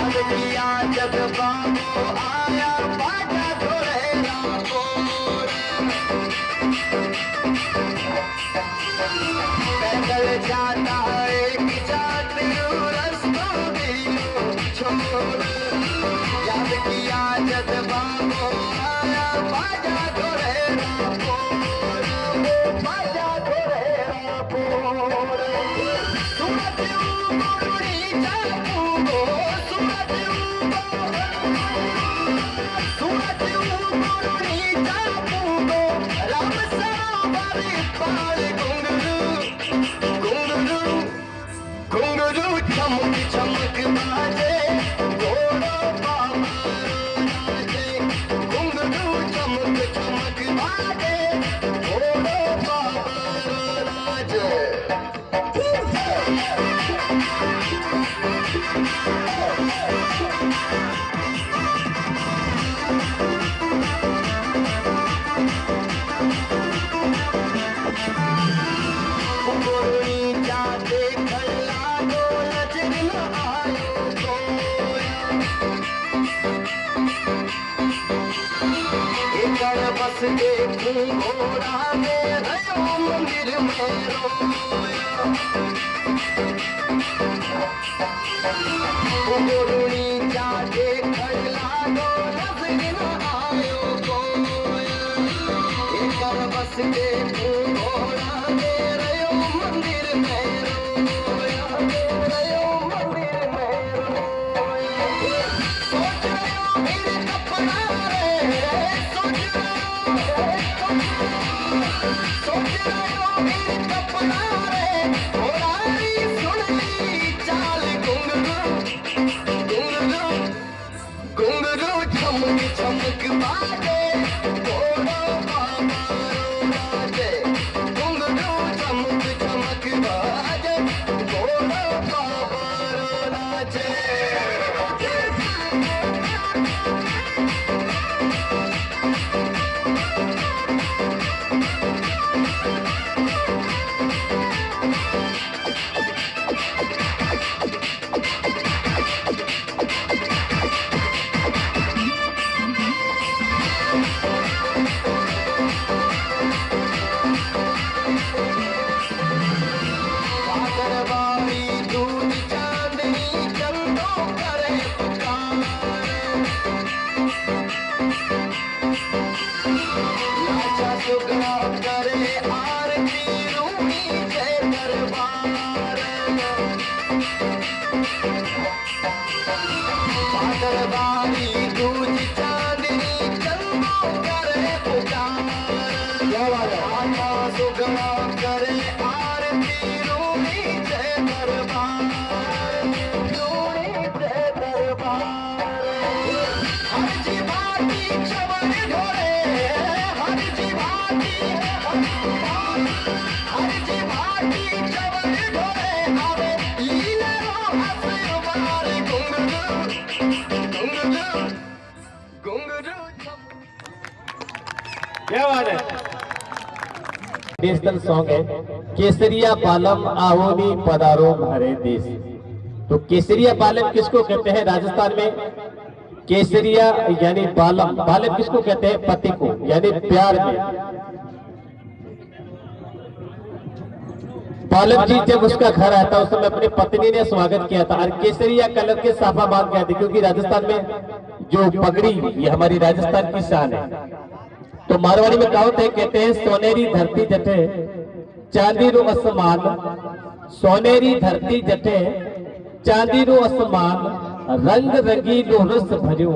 याद किया जब बाबू आया बाजा घोड़ेरा बोल। पैदल जाता एक जाती रास्ता भी छोड़। याद किया जब बाबू आया बाजा घोड़ेरा बोल, बाजा घोड़ेरा बोल। सूरज उगड़ी जाऊं गो, सूरज उगड़ी जाऊं गो, राम सरोवर पार घुंघरू घुंघरू घुंघरू चमक चमक बाजे घोड़ा बाबा नाचे। घुंघरू चमक चमक बाजे घोड़ा बाबा नाचे। गोरी जाते खल्ला दो नजर न आयो कोया। एकड़ बस देखूं घोड़ा में रयो मंदिर में रोया। गोरी जाते खल्ला दो नजर न आयो कोया। एकड़ बस देखूं घोड़ा में रयो मंदिर में रोया, रयो मंदिर में रोया। सोच रयो मेरे कपड़ा रे, सोच रयो मेरे कपड़ा रे। घोड़ारी सुन ली चाल घुंघरू घुंघरू घुंघरू चमक चमक बाजे घोड़ा बाबा नाचे। घुंघरू चमक चमक बाजे घोड़ा बाबा नाचे। बागरवाड़ी दूध चांदनी चंदो करे पुकार। लाचा सुगरा करे आरती रूही जय दरबार। बागरवाड़ी दूध चांदनी चंदो करे पुकार। लाचा सुगरा करे आरती रूही जय दरबार, रूही जय दरबार। हर जी भाटी चवर ढोरे, हर जी भाटी चवर ढोरे। आवे लीलरो हसवार घुंघरू घुंघरू घुंघरू। क्या बात है। नेशनल सॉन्ग है केसरिया पालम आहोनी पधारो हमारे देश। तो केसरिया पालम किसको कहते हैं राजस्थान में? केसरिया यानी पालम, पालम किसको कहते हैं? पति को, यानी प्यार में। पालम जी जब उसका घर आया था उस समय अपनी पत्नी ने स्वागत किया था। और केसरिया कलर के साफा बांध गया था, क्योंकि राजस्थान में जो पगड़ी, ये हमारी राजस्थान की शान है। तो मारवाड़ी में कहावत है, कहते हैं सोनेरी धरती जटे चांदी रो आसमान, सोनेरी धरती जटे चांदी रो आसमान, रंग रंगीलो रस भरियो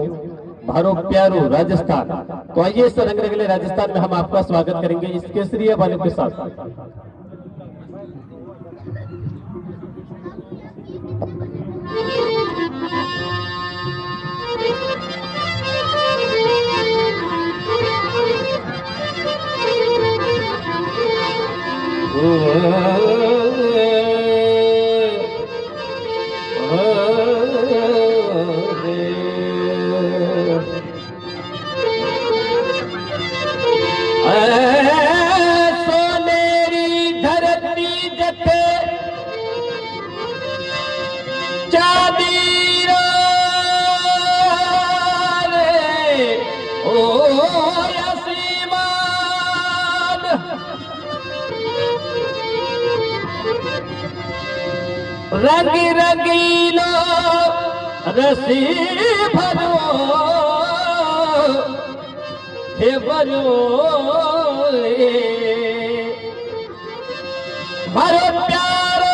भारो प्यारो राजस्थान। तो आइए इस रंग रंगीले राजस्थान में हम आपका स्वागत करेंगे इस केसरिया वाले के साथ। चांदी रंगी रंगीलो रसी भरो हे बजोले मारो प्यारो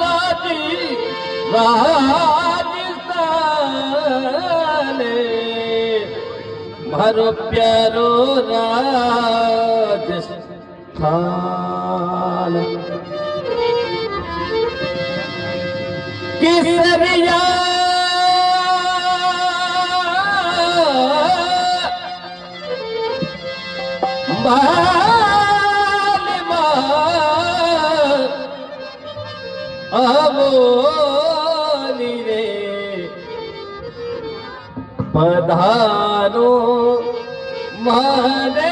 राजस्थान मारो प्यारो राजस्थान किसरिया अबोली रे पधारो माने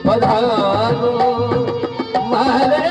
पधारो मारे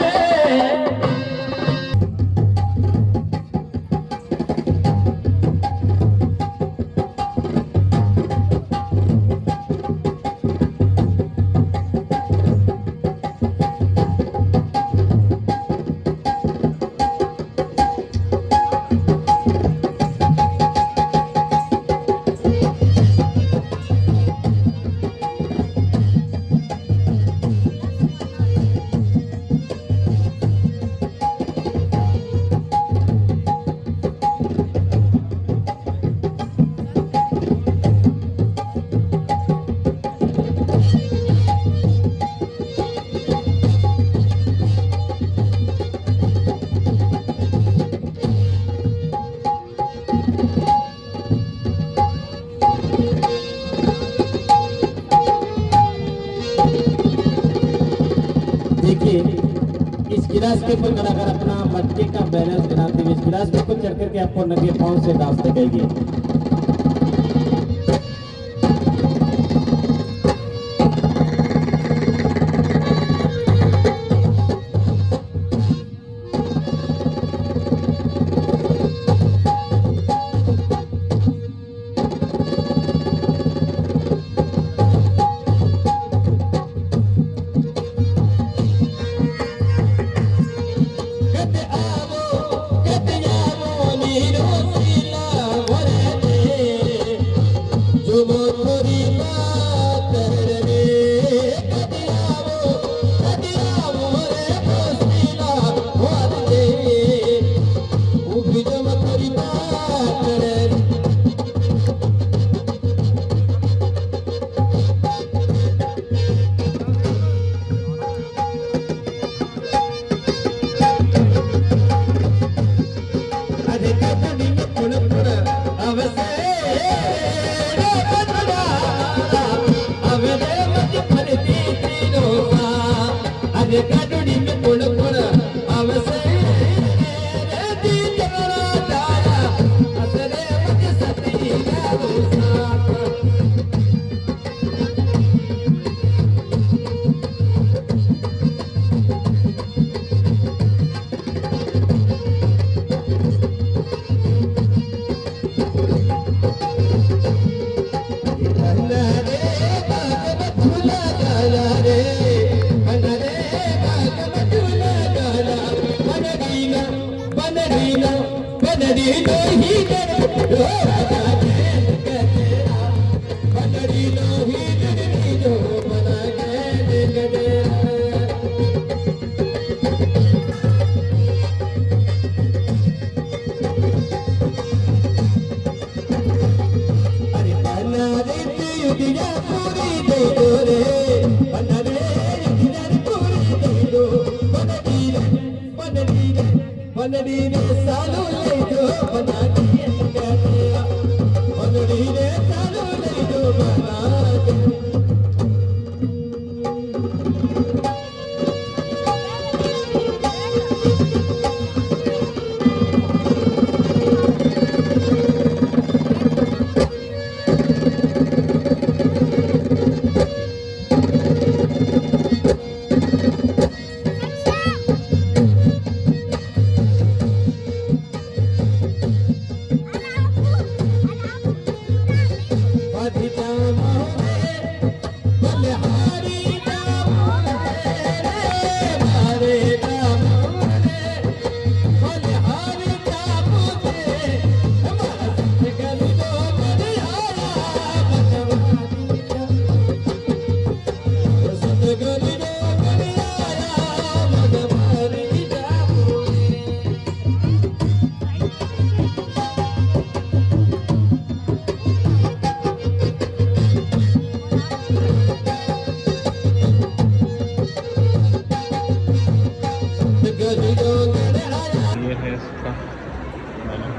इस गिलास के ऊपर अगर अपना मटके का बैलेंस बनाते हुए इस गिलास के ऊपर चढ़ करके आपको नंगे पांव से डांस दिखाएगी। बलिहारी जाऊं रे, बलिहारी जाऊं रे, मारे जाऊं रे, बलिहारी जाऊं रे, हमारा गली दो बलिहारा बलिहारी जाऊं, गली दो बलिहारा बलिहारी जाऊं ये है इसका मेन्यू।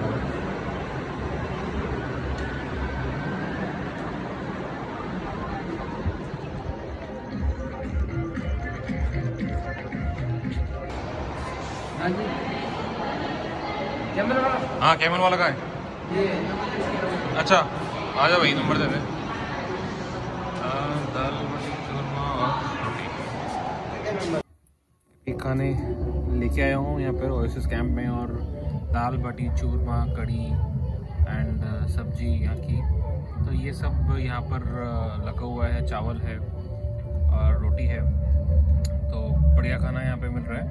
हाँ कैमल वाला का है। अच्छा आ जाओ भाई, नंबर दे दे। दाल बाटी चूरमा और रोटी। खाने लेके आया हूँ यहाँ पर ओएसिस कैंप में, और दाल बाटी चूरमा कढ़ी एंड सब्जी यहाँ की। तो ये सब यहाँ पर लगा हुआ है, चावल है और रोटी है। तो बढ़िया खाना यहाँ पे मिल रहा है।